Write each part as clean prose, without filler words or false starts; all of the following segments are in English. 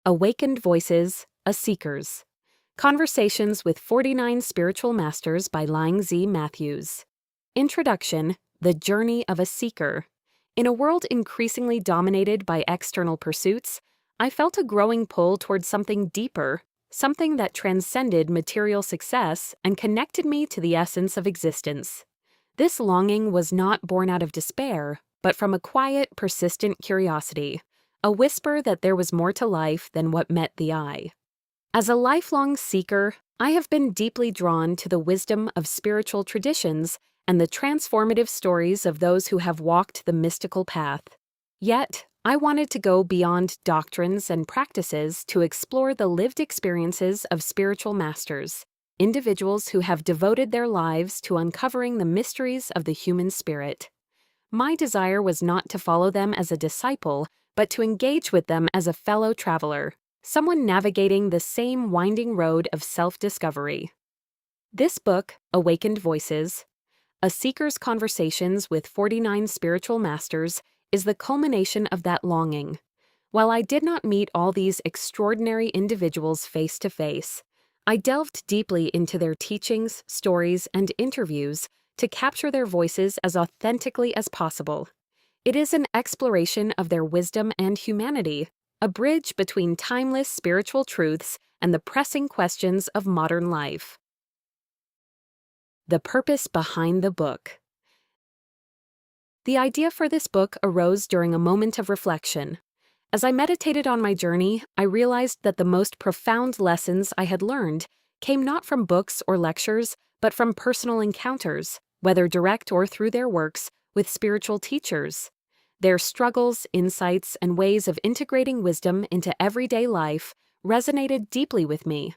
Awakened Voices, A Seekers. Conversations with 49 Spiritual Masters by Laing Z. Matthews. Introduction, The Journey of a Seeker. In a world increasingly dominated by external pursuits, I felt a growing pull towards something deeper, something that transcended material success and connected me to the essence of existence. This longing was not born out of despair, but from a quiet, persistent curiosity, a whisper that there was more to life than what met the eye. As a lifelong seeker, I have been deeply drawn to the wisdom of spiritual traditions and the transformative stories of those who have walked the mystical path. Yet, I wanted to go beyond doctrines and practices to explore the lived experiences of spiritual masters, individuals who have devoted their lives to uncovering the mysteries of the human spirit. My desire was not to follow them as a disciple, but to engage with them as a fellow traveler, someone navigating the same winding road of self-discovery. This book, Awakened Voices, A Seeker's Conversations with 49 Spiritual Masters, is the culmination of that longing. While I did not meet all these extraordinary individuals face to face, I delved deeply into their teachings, stories, and interviews to capture their voices as authentically as possible. It is an exploration of their wisdom and humanity, a bridge between timeless spiritual truths and the pressing questions of modern life. The purpose behind the book. The idea for this book arose during a moment of reflection. As I meditated on my journey, I realized that the most profound lessons I had learned came not from books or lectures, but from personal encounters, whether direct or through their works, with spiritual teachers. Their struggles, insights, and ways of integrating wisdom into everyday life resonated deeply with me.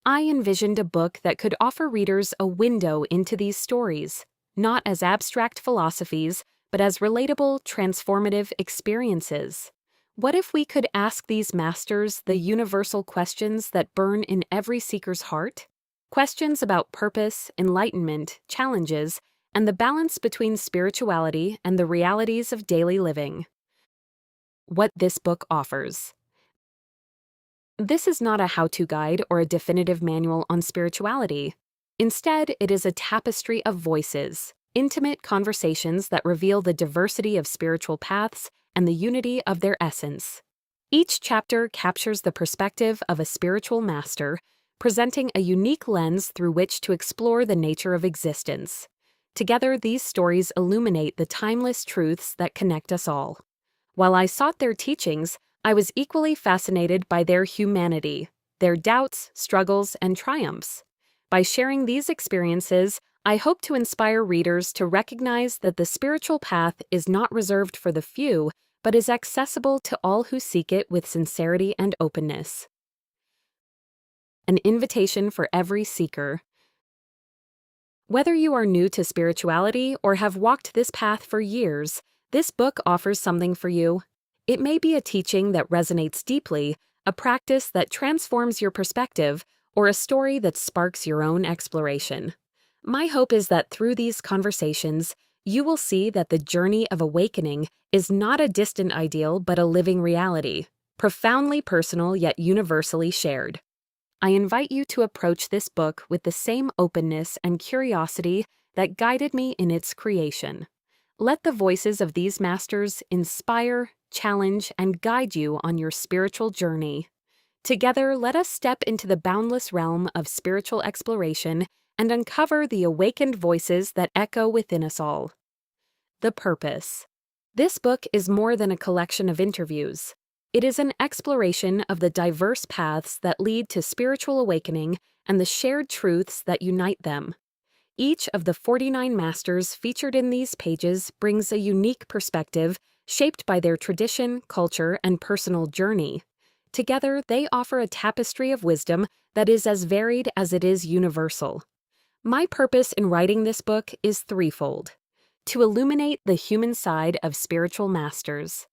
I envisioned a book that could offer readers a window into these stories, not as abstract philosophies, but as relatable, transformative experiences. What if we could ask these masters the universal questions that burn in every seeker's heart? Questions about purpose, enlightenment, challenges, and the balance between spirituality and the realities of daily living. What this book offers. This is not a how-to guide or a definitive manual on spirituality. Instead, it is a tapestry of voices, intimate conversations that reveal the diversity of spiritual paths and the unity of their essence. Each chapter captures the perspective of a spiritual master, presenting a unique lens through which to explore the nature of existence. Together, these stories illuminate the timeless truths that connect us all. While I sought their teachings, I was equally fascinated by their humanity, their doubts, struggles, and triumphs. By sharing these experiences, I hope to inspire readers to recognize that the spiritual path is not reserved for the few, but is accessible to all who seek it with sincerity and openness. An invitation for every seeker. Whether you are new to spirituality or have walked this path for years, this book offers something for you. It may be a teaching that resonates deeply, a practice that transforms your perspective, or a story that sparks your own exploration. My hope is that through these conversations, you will see that the journey of awakening is not a distant ideal but a living reality, profoundly personal yet universally shared. I invite you to approach this book with the same openness and curiosity that guided me in its creation. Let the voices of these masters inspire, challenge, and guide you on your spiritual journey. Together, let us step into the boundless realm of spiritual exploration and uncover the awakened voices that echo within us all. The purpose. This book is more than a collection of interviews. It is an exploration of the diverse paths that lead to spiritual awakening and the shared truths that unite them. Each of the 49 masters featured in these pages brings a unique perspective shaped by their tradition, culture, and personal journey. Together, they offer a tapestry of wisdom that is as varied as it is universal. My purpose in writing this book is threefold: to illuminate the human side of spiritual masters.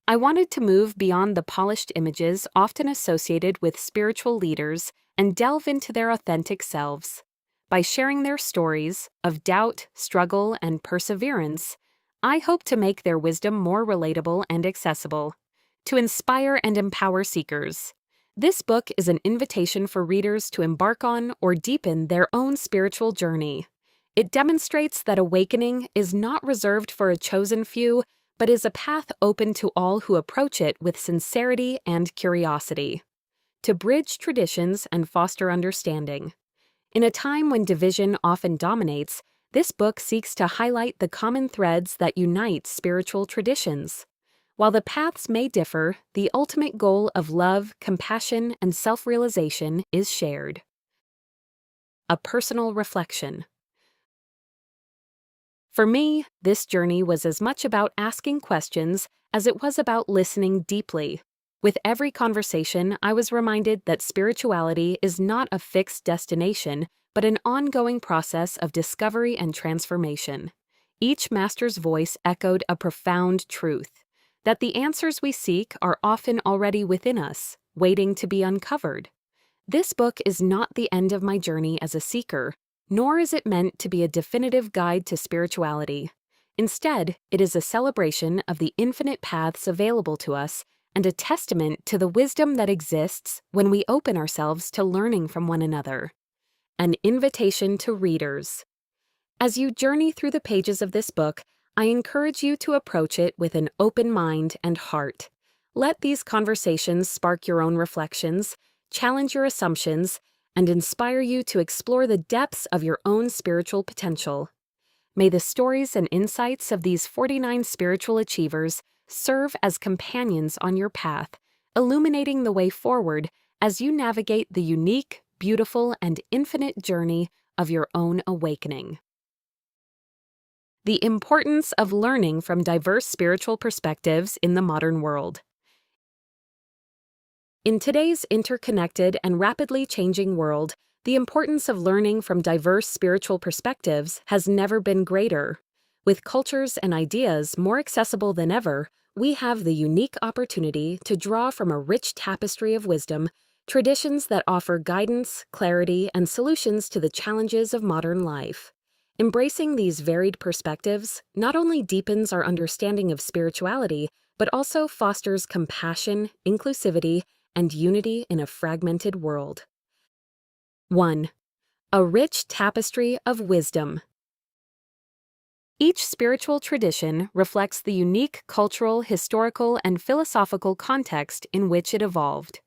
I wanted to move beyond the polished images often associated with spiritual leaders and delve into their authentic selves. By sharing their stories of doubt, struggle, and perseverance, I hope to make their wisdom more relatable and accessible, to inspire and empower seekers. This book is an invitation for readers to embark on or deepen their own spiritual journey. It demonstrates that awakening is not reserved for a chosen few, but is a path open to all who approach it with sincerity and curiosity. To bridge traditions and foster understanding. In a time when division often dominates, this book seeks to highlight the common threads that unite spiritual traditions. While the paths may differ, the ultimate goal of love, compassion, and self-realization is shared. A personal reflection. For me, this journey was as much about asking questions as it was about listening deeply. With every conversation, I was reminded that spirituality is not a fixed destination, but an ongoing process of discovery and transformation. Each master's voice echoed a profound truth, that the answers we seek are often already within us, waiting to be uncovered. This book is not the end of my journey as a seeker, nor is it meant to be a definitive guide to spirituality. Instead, it is a celebration of the infinite paths available to us and a testament to the wisdom that exists when we open ourselves to learning from one another. An invitation to readers. As you journey through the pages of this book, I encourage you to approach it with an open mind and heart. Let these conversations spark your own reflections, challenge your assumptions, and inspire you to explore the depths of your own spiritual potential. May the stories and insights of these 49 spiritual achievers serve as companions on your path, illuminating the way forward as you navigate the unique, beautiful, and infinite journey of your own awakening. The importance of learning from diverse spiritual perspectives in the modern world. In today's interconnected and rapidly changing world, the importance of learning from diverse spiritual perspectives has never been greater. With cultures and ideas more accessible than ever, we have the unique opportunity to draw from a rich tapestry of wisdom, traditions that offer guidance, clarity, and solutions to the challenges of modern life. Embracing these varied perspectives not only deepens our understanding of spirituality, but also fosters compassion, inclusivity, and unity in a fragmented world. 1. A rich tapestry of wisdom. Each spiritual tradition reflects the unique cultural, historical, and philosophical context in which it evolved.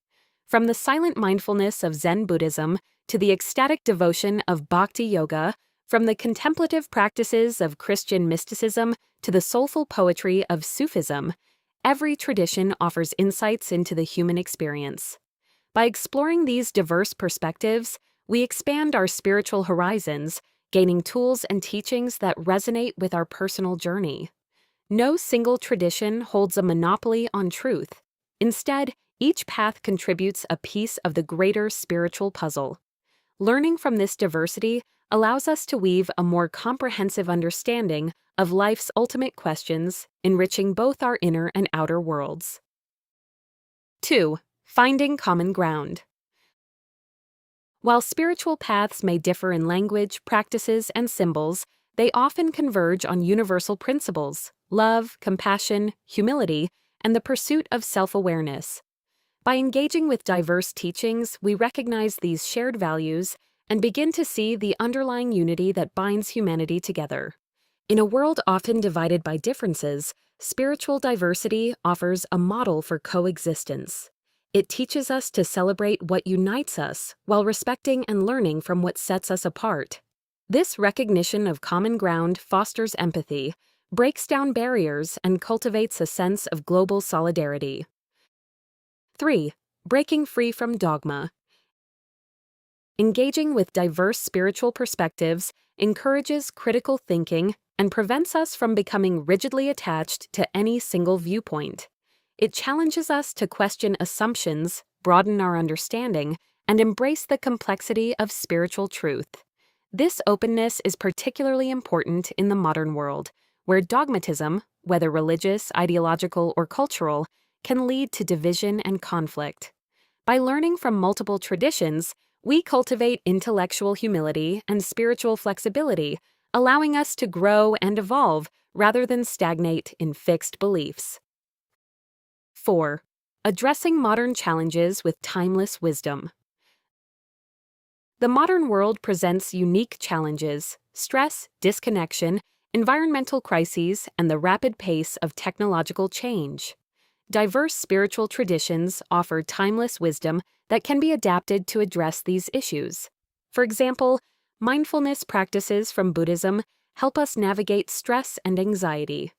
From the silent mindfulness of Zen Buddhism to the ecstatic devotion of Bhakti Yoga, from the contemplative practices of Christian mysticism to the soulful poetry of Sufism, every tradition offers insights into the human experience. By exploring these diverse perspectives, we expand our spiritual horizons, gaining tools and teachings that resonate with our personal journey. No single tradition holds a monopoly on truth. Instead, each path contributes a piece of the greater spiritual puzzle. Learning from this diversity allows us to weave a more comprehensive understanding of life's ultimate questions, enriching both our inner and outer worlds. 2. Finding common ground. While spiritual paths may differ in language, practices, and symbols, they often converge on universal principles: love, compassion, humility, and the pursuit of self-awareness. By engaging with diverse teachings, we recognize these shared values and begin to see the underlying unity that binds humanity together. In a world often divided by differences, spiritual diversity offers a model for coexistence. It teaches us to celebrate what unites us while respecting and learning from what sets us apart. This recognition of common ground fosters empathy, breaks down barriers, and cultivates a sense of global solidarity. 3. Breaking free from dogma. Engaging with diverse spiritual perspectives encourages critical thinking and prevents us from becoming rigidly attached to any single viewpoint. It challenges us to question assumptions, broaden our understanding, and embrace the complexity of spiritual truth. This openness is particularly important in the modern world, where dogmatism, whether religious, ideological, or cultural, can lead to division and conflict. By learning from multiple traditions, we cultivate intellectual humility and spiritual flexibility, allowing us to grow and evolve rather than stagnate in fixed beliefs. 4. addressing modern challenges with timeless wisdom. The modern world presents unique challenges: stress, disconnection, environmental crises, and the rapid pace of technological change. Diverse spiritual traditions offer timeless wisdom that can be adapted to address these issues. For example, mindfulness practices from Buddhism help us navigate stress and anxiety.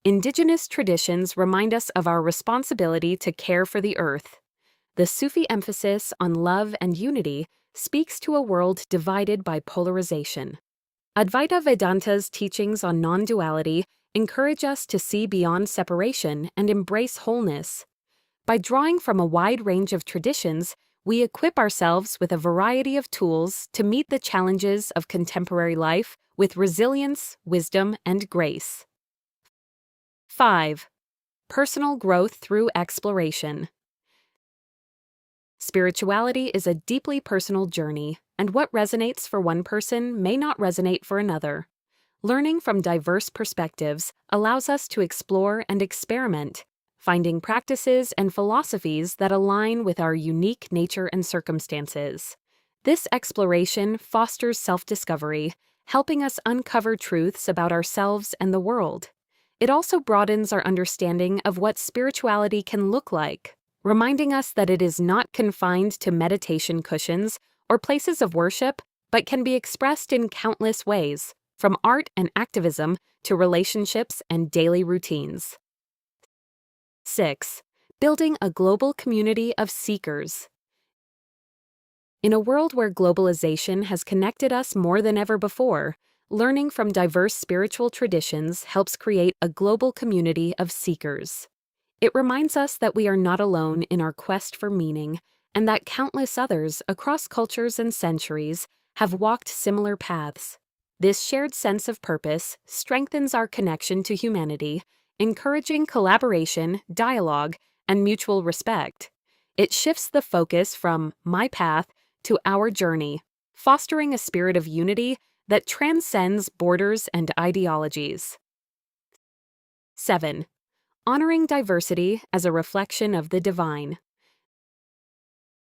Indigenous traditions remind us of our responsibility to care for the earth. The Sufi emphasis on love and unity speaks to a world divided by polarization. Advaita Vedanta's teachings on non-duality encourage us to see beyond separation and embrace wholeness. By drawing from a wide range of traditions, we equip ourselves with a variety of tools to meet the challenges of contemporary life with resilience, wisdom, and grace. 5. Personal growth through exploration. Spirituality is a deeply personal journey, and what resonates for one person may not resonate for another. Learning from diverse perspectives allows us to explore and experiment, finding practices and philosophies that align with our unique nature and circumstances. This exploration fosters self-discovery, helping us uncover truths about ourselves and the world. It also broadens our understanding of what spirituality can look like, reminding us that it is not confined to meditation cushions or places of worship, but can be expressed in countless ways, from art and activism to relationships and daily routines. 6. Building a global community of seekers. In a world where globalization has connected us more than ever before, learning from diverse spiritual traditions helps create a global community of seekers. It reminds us that we are not alone in our quest for meaning, and that countless others across cultures and centuries have walked similar paths. This shared sense of purpose strengthens our connection to humanity, encouraging collaboration, dialogue, and mutual respect. It shifts the focus from my path to our journey, fostering a spirit of unity that transcends borders and ideologies. 7. Honoring diversity as a reflection of the divine.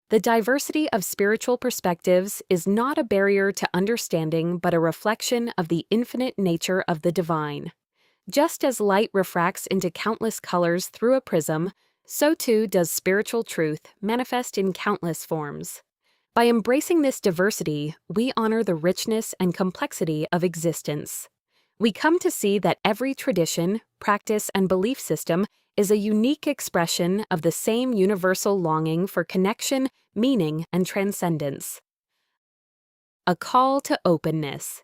The diversity of spiritual perspectives is not a barrier to understanding but a reflection of the infinite nature of the divine. Just as light refracts into countless colors through a prism, so too does spiritual truth manifest in countless forms. By embracing this diversity, we honor the richness and complexity of existence. We come to see that every tradition, practice, and belief system is a unique expression of the same universal longing for connection, meaning, and transcendence. A call to openness.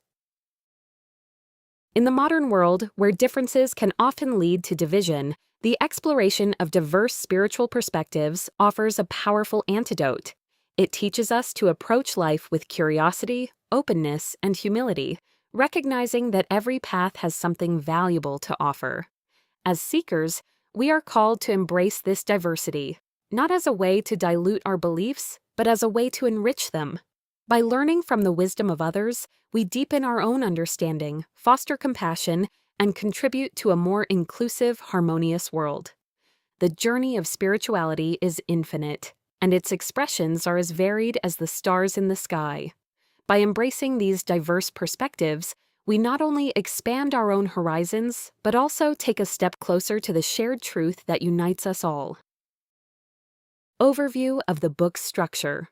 In the modern world, where differences can often lead to division, the exploration of diverse spiritual perspectives offers a powerful antidote. It teaches us to approach life with curiosity, openness, and humility, recognizing that every path has something valuable to offer. As seekers, we are called to embrace this diversity, not as a way to dilute our beliefs, but as a way to enrich them. By learning from the wisdom of others, we deepen our own understanding, foster compassion, and contribute to a more inclusive, harmonious world. The journey of spirituality is infinite, and its expressions are as varied as the stars in the sky. By embracing these diverse perspectives, we not only expand our own horizons, but also take a step closer to the shared truth that unites us all. Overview of the book's structure.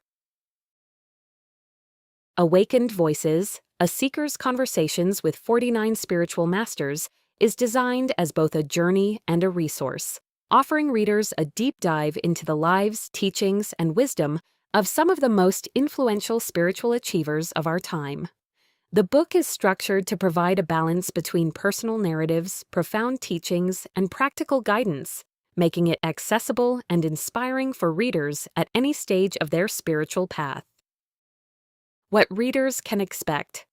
Awakened Voices, A Seeker's Conversations with 49 Spiritual Masters, is designed as both a journey and a resource, offering readers a deep dive into the lives, teachings, and wisdom of some of the most influential spiritual achievers of our time. The book is structured to provide a balance between personal narratives, profound teachings, and practical guidance, making it accessible and inspiring for readers at any stage of their spiritual path. What readers can expect.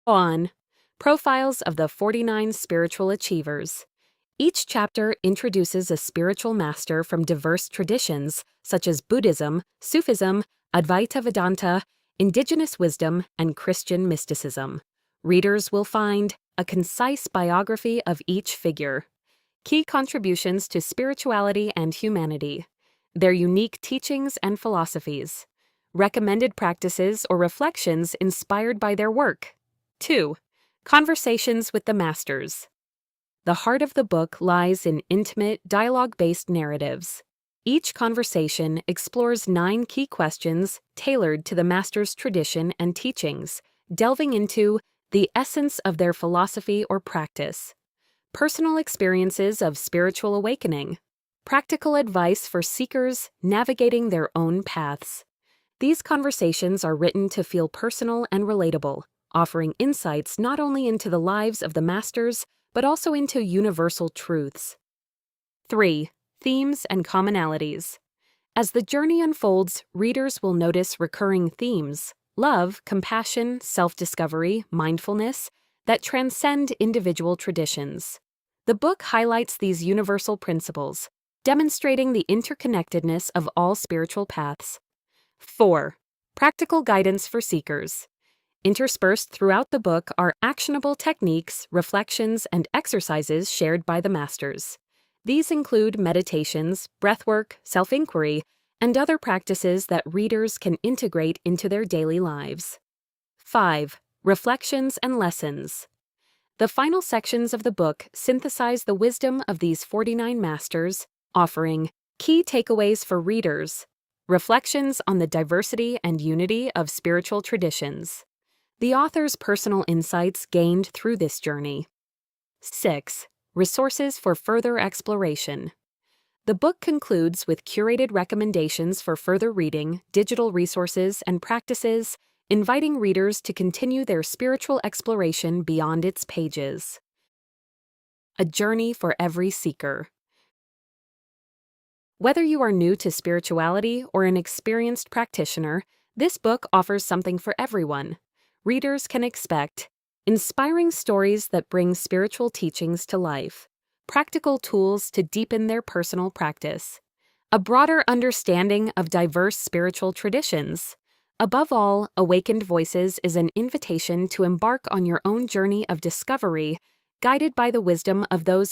On Profiles of the 49 Spiritual Achievers. Each chapter introduces a spiritual master from diverse traditions such as Buddhism, Sufism, Advaita Vedanta, Indigenous wisdom, and Christian mysticism. Readers will find a concise biography of each figure. Key contributions to spirituality and humanity. Their unique teachings and philosophies. Recommended practices or reflections inspired by their work. 2. Conversations with the Masters. The heart of the book lies in intimate, dialogue-based narratives. Each conversation explores 9 key questions tailored to the Master's tradition and teachings, delving into the essence of their philosophy or practice, personal experiences of spiritual awakening, practical advice for seekers navigating their own paths. These conversations are written to feel personal and relatable, offering insights not only into the lives of the Masters, but also into universal truths. 3. Themes and commonalities. As the journey unfolds, readers will notice recurring themes: love, compassion, self-discovery, mindfulness, that transcend individual traditions. The book highlights these universal principles, demonstrating the interconnectedness of all spiritual paths. 4. Practical guidance for seekers. Interspersed throughout the book are actionable techniques, reflections, and exercises shared by the Masters. These include meditations, breathwork, self-inquiry, and other practices that readers can integrate into their daily lives. 5. Reflections and lessons. The final sections of the book synthesize the wisdom of these 49 Masters, offering key takeaways for readers, reflections on the diversity and unity of spiritual traditions, the author's personal insights gained through this journey. 6. Resources for further exploration. The book concludes with curated recommendations for further reading, digital resources, and practices, inviting readers to continue their spiritual exploration beyond its pages. A journey for every seeker. Whether you are new to spirituality or an experienced practitioner, this book offers something for everyone. Readers can expect inspiring stories that bring spiritual teachings to life, practical tools to deepen their personal practice, a broader understanding of diverse spiritual traditions. Above all, Awakened Voices is an invitation to embark on your own journey of discovery, guided by the wisdom of those